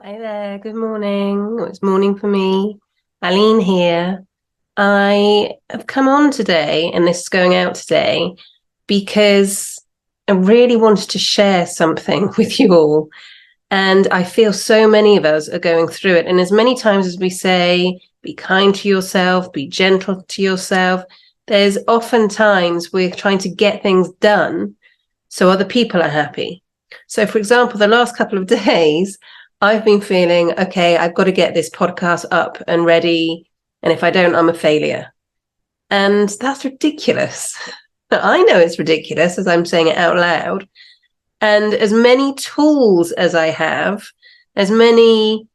Hi there, good morning. It's morning for me. Aline here. I have come on today, and this is going out today, because I really wanted to share something with you all. And I feel so many of us are going through it. And as many times as we say, be kind to yourself, be gentle to yourself, there's often times we're trying to get things done so other people are happy. So, for example, the last couple of days, I've been feeling, okay, I've got to get this podcast up and ready. And if I don't, I'm a failure. And that's ridiculous. I know it's ridiculous as I'm saying it out loud. And as many tools as I have, as many,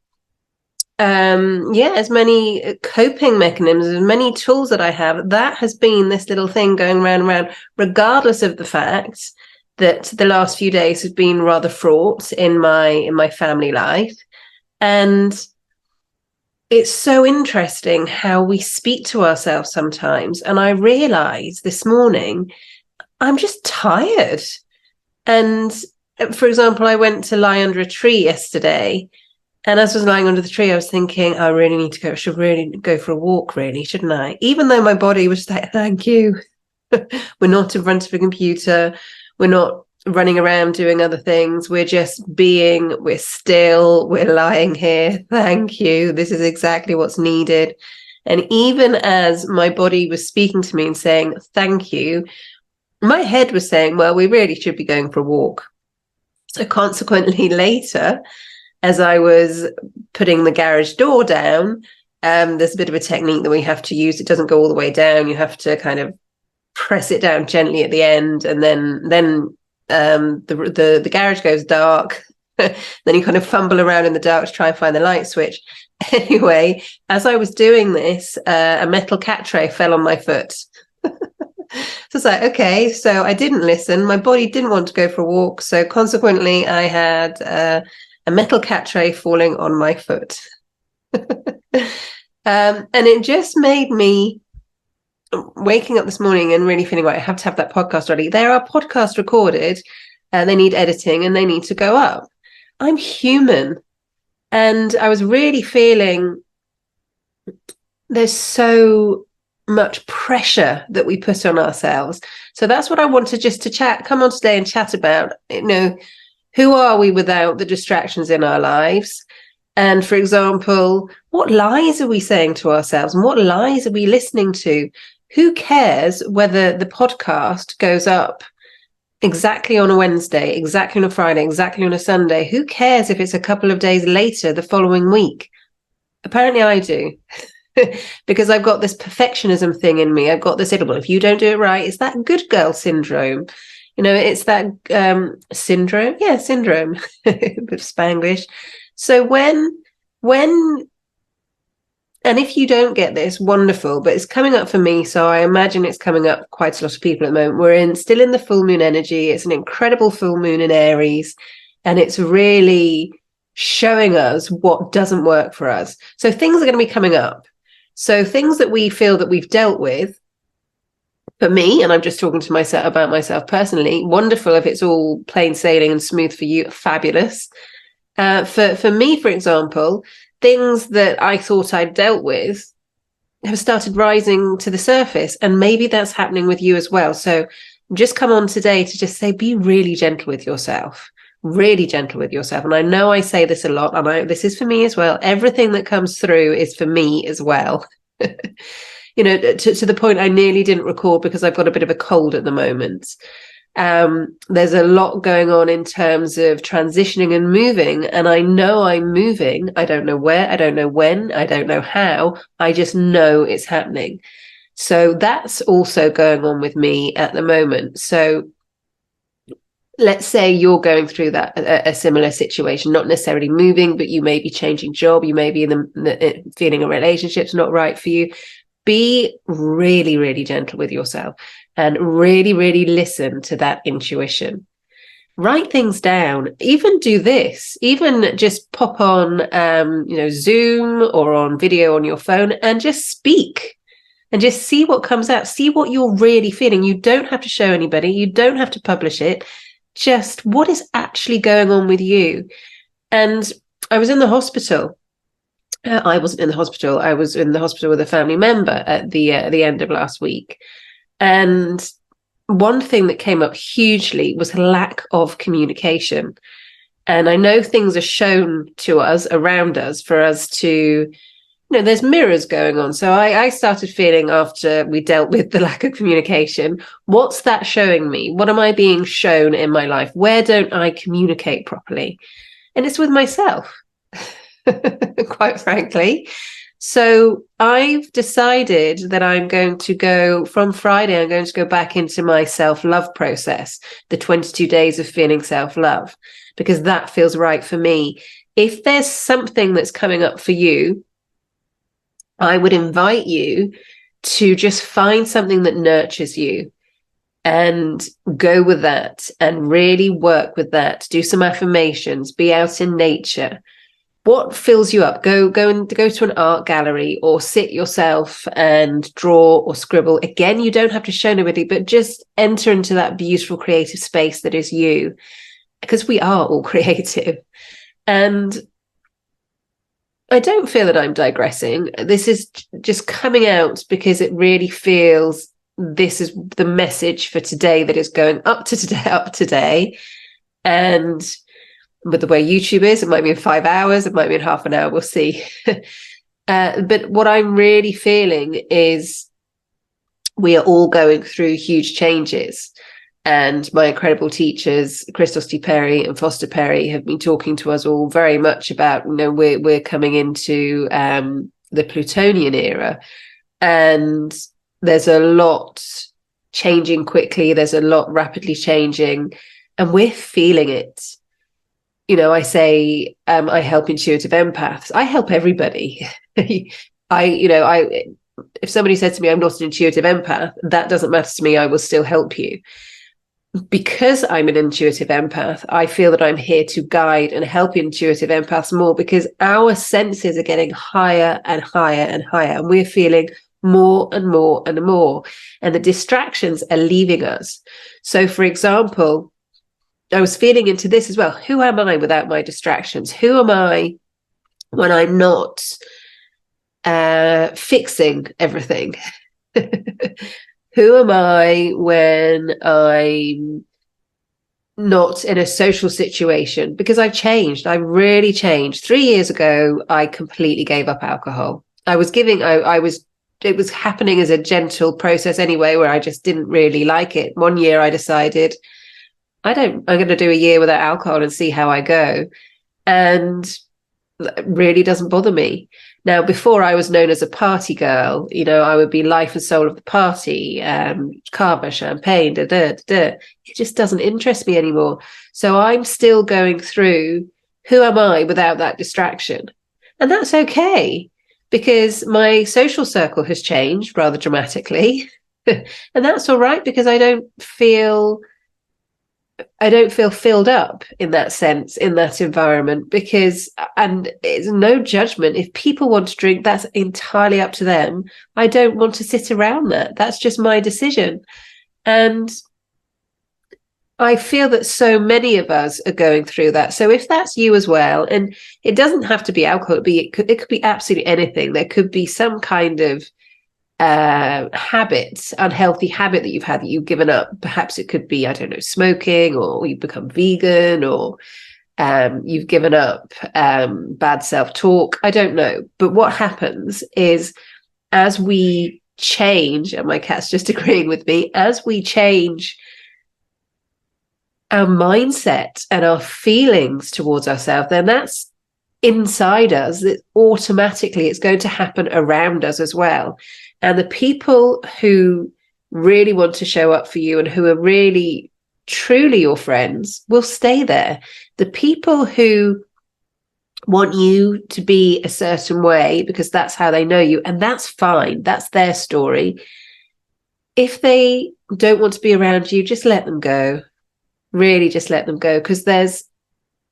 as many coping mechanisms, as many tools that I have, that has been this little thing going round and round, regardless of the fact that the last few days have been rather fraught in my family life. And it's so interesting how we speak to ourselves sometimes. And I realized this morning, I'm just tired. And for example, I went to lie under a tree yesterday. And as I was lying under the tree, I was thinking, I really need to go. I should really go for a walk, really, shouldn't I? Even though my body was like, thank you. We're not in front of a computer. We're not running around doing other things. We're just being, we're still, we're lying here. Thank you. This is exactly what's needed. And even as my body was speaking to me and saying, thank you, my head was saying, well, we really should be going for a walk. So consequently, later, as I was putting the garage door down, there's a bit of a technique that we have to use. It doesn't go all the way down. You have to kind of press it down gently at the end, and then the garage goes dark. Then you kind of fumble around in the dark to try and find the light switch. Anyway, as I was doing this, a metal cat tray fell on my foot. So it's like, okay, so I didn't listen. My body didn't want to go for a walk. So consequently, I had a metal cat tray falling on my foot. And it just made me waking up this morning and really feeling like I have to have that podcast ready. There are podcasts recorded and they need editing and they need to go up. I'm human. And I was really feeling there's so much pressure that we put on ourselves. So that's what I wanted just to come on today and chat about. Who are we without the distractions in our lives? And for example, what lies are we saying to ourselves and what lies are we listening to? Who cares whether the podcast goes up exactly on a Wednesday, exactly on a Friday, exactly on a Sunday? Who cares if it's a couple of days later the following week? Apparently I do. Because I've got this perfectionism thing in me. I've got this, well, if you don't do it right, it's that good girl syndrome. It's that syndrome. Yeah, syndrome. A bit of Spanglish. So when, and if you don't get this, wonderful, but it's coming up for me. So I imagine it's coming up quite a lot of people at the moment. We're still in the full moon energy. It's an incredible full moon in Aries, and it's really showing us what doesn't work for us. So things are going to be coming up. So things that we feel that we've dealt with, for me, and I'm just talking to myself about myself personally, wonderful if it's all plain sailing and smooth for you, fabulous. For me, for example, things that I thought I'd dealt with have started rising to the surface, and maybe that's happening with you as well. So just come on today to just say, be really gentle with yourself, really gentle with yourself. And I know I say this a lot, and this is for me as well. Everything that comes through is for me as well. To the point I nearly didn't record because I've got a bit of a cold at the moment. There's a lot going on in terms of transitioning and moving, and I know I'm moving. I don't know where, I don't know when, I don't know how. I just know it's happening. So that's also going on with me at the moment. So let's say you're going through that a similar situation, not necessarily moving, but you may be changing job, you may be feeling a relationship's not right for you. Be really, really gentle with yourself and really, really listen to that intuition. Write things down. Even do this. Even just pop on, Zoom or on video on your phone and just speak and just see what comes out. See what you're really feeling. You don't have to show anybody. You don't have to publish it. Just what is actually going on with you. And I was in the hospital. I wasn't in the hospital. I was in the hospital with a family member at the end of last week. And one thing that came up hugely was lack of communication. And I know things are shown to us around us for us to, there's mirrors going on. So I started feeling, after we dealt with the lack of communication, what's that showing me? What am I being shown in my life? Where don't I communicate properly? And it's with myself, quite frankly. So I've decided that I'm going to go, from Friday, I'm going to go back into my self-love process, the 22 days of feeling self-love, because that feels right for me. If there's something that's coming up for you, I would invite you to just find something that nurtures you and go with that and really work with that. Do some affirmations, be out in nature. What fills you up? Go to an art gallery, or sit yourself and draw or scribble. Again, you don't have to show nobody, but just enter into that beautiful creative space that is you, because we are all creative. And I don't feel that I'm digressing. This is just coming out because it really feels this is the message for today that is going up today. And with the way YouTube is, it might be in 5 hours, it might be in half an hour, we'll see. But what I'm really feeling is we are all going through huge changes. And my incredible teachers, Christos T. Perry and Foster Perry, have been talking to us all very much about, we're coming into the Plutonian era. And there's a lot changing quickly. There's a lot rapidly changing. And we're feeling it. I say I help intuitive empaths. I help everybody. If somebody said to me, I'm not an intuitive empath, that doesn't matter to me. I will still help you. Because I'm an intuitive empath, I feel that I'm here to guide and help intuitive empaths more, because our senses are getting higher and higher and higher, and we're feeling more and more and more, and the distractions are leaving us. So, for example, I was feeling into this as well. Who am I without my distractions? Who am I when I'm not fixing everything? Who am I when I'm not in a social situation? Because I've changed. I really changed. 3 years ago, I completely gave up alcohol. It was happening as a gentle process anyway, where I just didn't really like it. One year I decided, I'm going to do a year without alcohol and see how I go. And it really doesn't bother me. Now, before, I was known as a party girl. I would be life and soul of the party, cava, champagne, It just doesn't interest me anymore. So I'm still going through, who am I without that distraction? And that's okay, because my social circle has changed rather dramatically. And that's all right, because I don't feel filled up in that sense, in that environment, and it's no judgment. If people want to drink, that's entirely up to them. I don't want to sit around that. That's just my decision. And I feel that so many of us are going through that. So if that's you as well, and it doesn't have to be alcohol, it could be absolutely anything. There could be some kind of unhealthy habit that you've had, that you've given up. Perhaps it could be, I don't know, smoking, or you've become vegan, or you've given up bad self-talk. I don't know. But what happens is, as we change, and my cat's just agreeing with me, as we change our mindset and our feelings towards ourselves, then that's inside us. That automatically it's going to happen around us as well. And the people who really want to show up for you and who are really, truly your friends will stay there. The people who want you to be a certain way because that's how they know you, and that's fine. That's their story. If they don't want to be around you, just let them go. Really, just let them go, because there's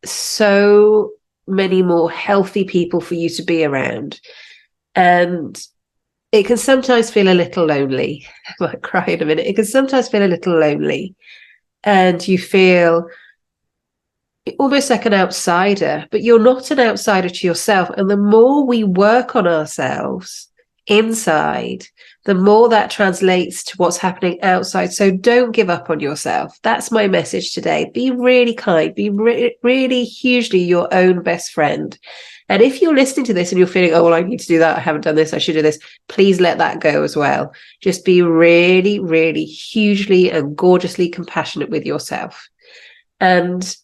so many more healthy people for you to be around. And it can sometimes feel a little lonely. I might cry in a minute. It can sometimes feel a little lonely. And you feel, almost like an outsider, but you're not an outsider to yourself. And the more we work on ourselves inside, the more that translates to what's happening outside. So don't give up on yourself. That's my message today. Be really kind, be really hugely your own best friend. And if you're listening to this and you're feeling, oh, well, I need to do that, I haven't done this, I should do this, please let that go as well. Just be really, really hugely and gorgeously compassionate with yourself. And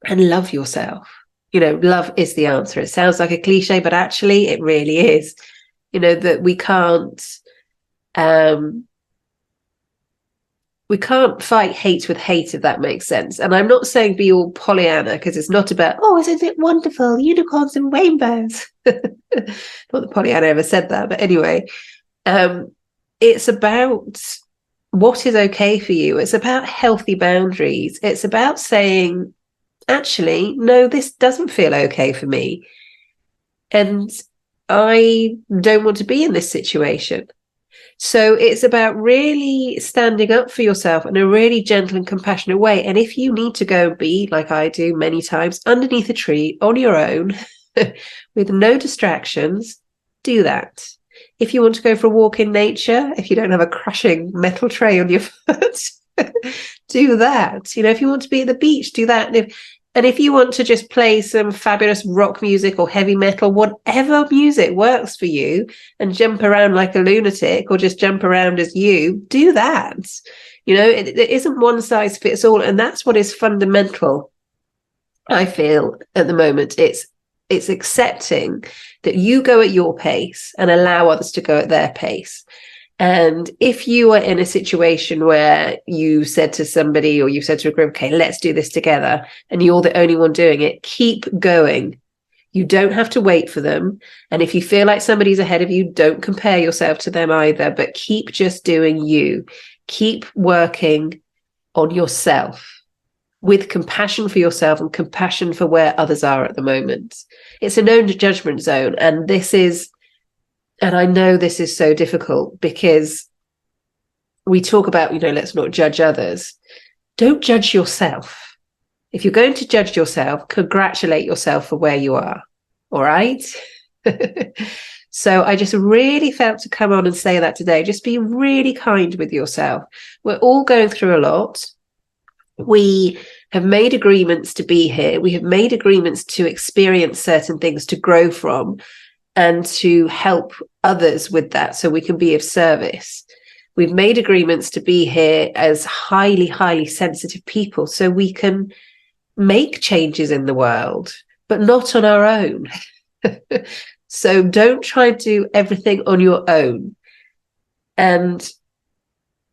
love yourself. You know, love is the answer. It sounds like a cliche, but actually it really is. You know, that we can't fight hate with hate, if that makes sense. And I'm not saying be all Pollyanna, because it's not about, oh, isn't it wonderful, unicorns and rainbows. Not that Pollyanna ever said that, but anyway, it's about what is okay for you. It's about healthy boundaries. It's about saying, actually, no, this doesn't feel okay for me. And I don't want to be in this situation. So it's about really standing up for yourself in a really gentle and compassionate way. And if you need to go and be, like I do many times, underneath a tree on your own with no distractions, do that. If you want to go for a walk in nature, if you don't have a crushing metal tray on your foot, do that. You know, if you want to be at the beach, do that. And if you want to just play some fabulous rock music or heavy metal, whatever music works for you, and jump around like a lunatic or just jump around as you, do that. You know, it isn't one size fits all. And that's what is fundamental, I feel, at the moment. It's accepting that you go at your pace and allow others to go at their pace. And if you are in a situation where you said to somebody or you said to a group, okay, let's do this together, and you're the only one doing it, keep going. You don't have to wait for them. And if you feel like somebody's ahead of you, don't compare yourself to them either, but keep just doing you. Keep working on yourself with compassion for yourself and compassion for where others are at the moment. It's a no judgment zone. And I know this is so difficult because we talk about, you know, let's not judge others. Don't judge yourself. If you're going to judge yourself, congratulate yourself for where you are. All right. So I just really felt to come on and say that today. Just be really kind with yourself. We're all going through a lot. We have made agreements to be here. We have made agreements to experience certain things, to grow from, and to help others with that so we can be of service. We've made agreements to be here as highly, highly sensitive people so we can make changes in the world, but not on our own. So don't try and do everything on your own. And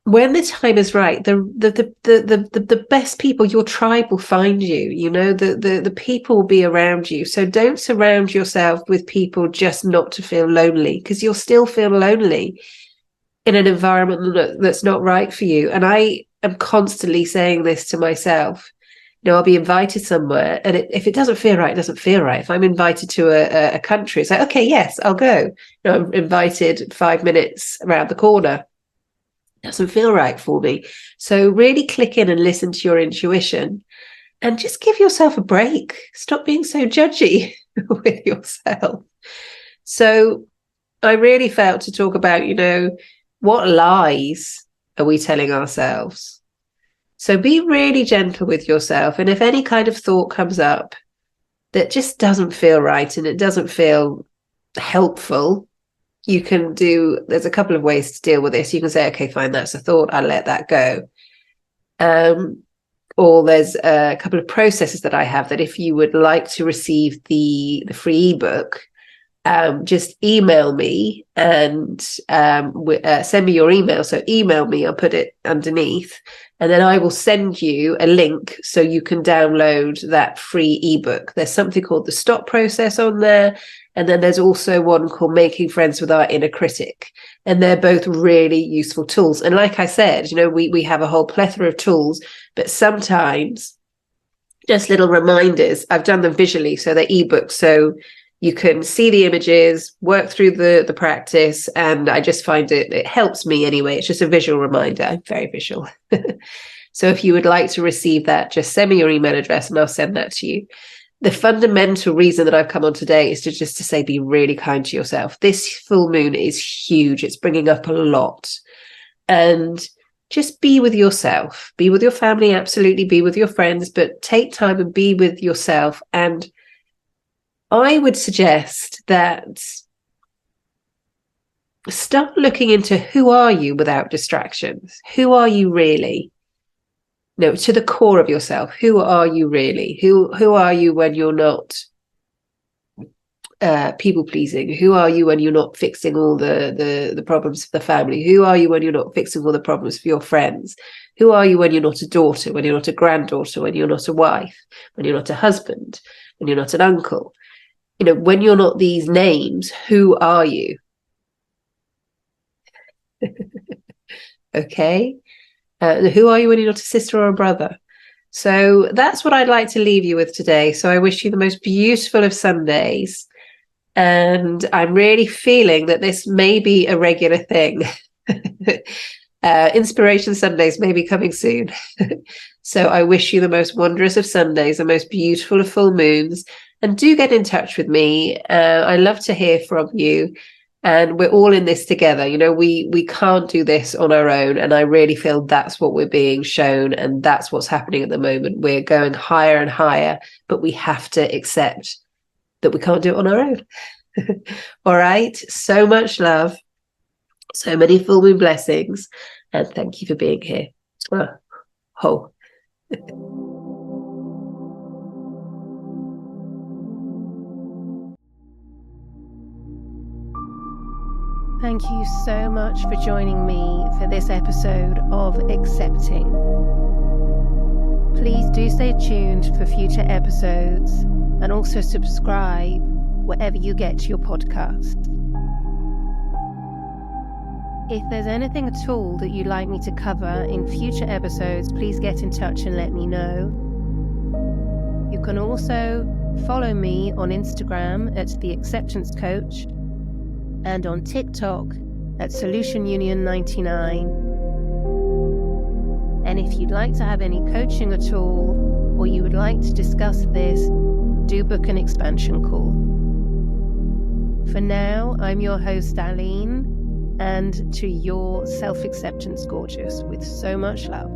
when the time is right, the best people, your tribe will find you. You know, the people will be around you. So don't surround yourself with people just not to feel lonely, because you'll still feel lonely in an environment that's not right for you. And I am constantly saying this to myself. You know, I'll be invited somewhere, and if it doesn't feel right, it doesn't feel right. If I'm invited to a country, it's like, okay, yes, I'll go. You know, I'm invited 5 minutes around the corner. Doesn't feel right for me. So really click in and listen to your intuition and just give yourself a break. Stop being so judgy with yourself. So I really felt to talk about, you know, what lies are we telling ourselves? So be really gentle with yourself. And if any kind of thought comes up that just doesn't feel right and it doesn't feel helpful, there's a couple of ways to deal with this. You can say, okay, fine, that's a thought, I'll let that go. Or there's a couple of processes that I have that if you would like to receive the free ebook, just email me and send me your email. So email me, I'll put it underneath, and then I will send you a link so you can download that free ebook. There's something called the stop process on there. And then there's also one called Making Friends with Our Inner Critic. And they're both really useful tools. And like I said, you know, we have a whole plethora of tools, but sometimes just little reminders. I've done them visually, so they're ebooks. So you can see the images, work through the practice. And I just find it helps me anyway. It's just a visual reminder. I'm very visual. So if you would like to receive that, just send me your email address and I'll send that to you. The fundamental reason that I've come on today is to say, be really kind to yourself. This full moon is huge. It's bringing up a lot. And just be with yourself. Be with your family, absolutely. Be with your friends, but take time and be with yourself. And I would suggest that start looking into, who are you without distractions? Who are you really? No, to the core of yourself. Who are you really? Who are you when you're not people pleasing? Who are you when you're not fixing all the problems for the family? Who are you when you're not fixing all the problems for your friends? Who are you when you're not a daughter, when you're not a granddaughter, when you're not a wife, when you're not a husband, when you're not an uncle? When you're not these names, who are you? Okay. Who are you when you're not a sister or a brother? So that's what I'd like to leave you with today. So I wish you the most beautiful of Sundays. And I'm really feeling that this may be a regular thing. Inspiration Sundays may be coming soon. So I wish you the most wondrous of Sundays, the most beautiful of full moons. And do get in touch with me. I love to hear from you. And we're all in this together. We can't do this on our own. And I really feel that's what we're being shown. And that's what's happening at the moment. We're going higher and higher, but we have to accept that we can't do it on our own. All right. So much love. So many full moon blessings. And thank you for being here. Oh. Thank you so much for joining me for this episode of Accepting. Please do stay tuned for future episodes and also subscribe wherever you get your podcasts. If there's anything at all that you'd like me to cover in future episodes, please get in touch and let me know. You can also follow me on Instagram at The Acceptance Coach and on TikTok at Solution Union 99. And if you'd like to have any coaching at all, or you would like to discuss this, do book an expansion call. For now, I'm your host, Aline, and to your self-acceptance, gorgeous, with so much love.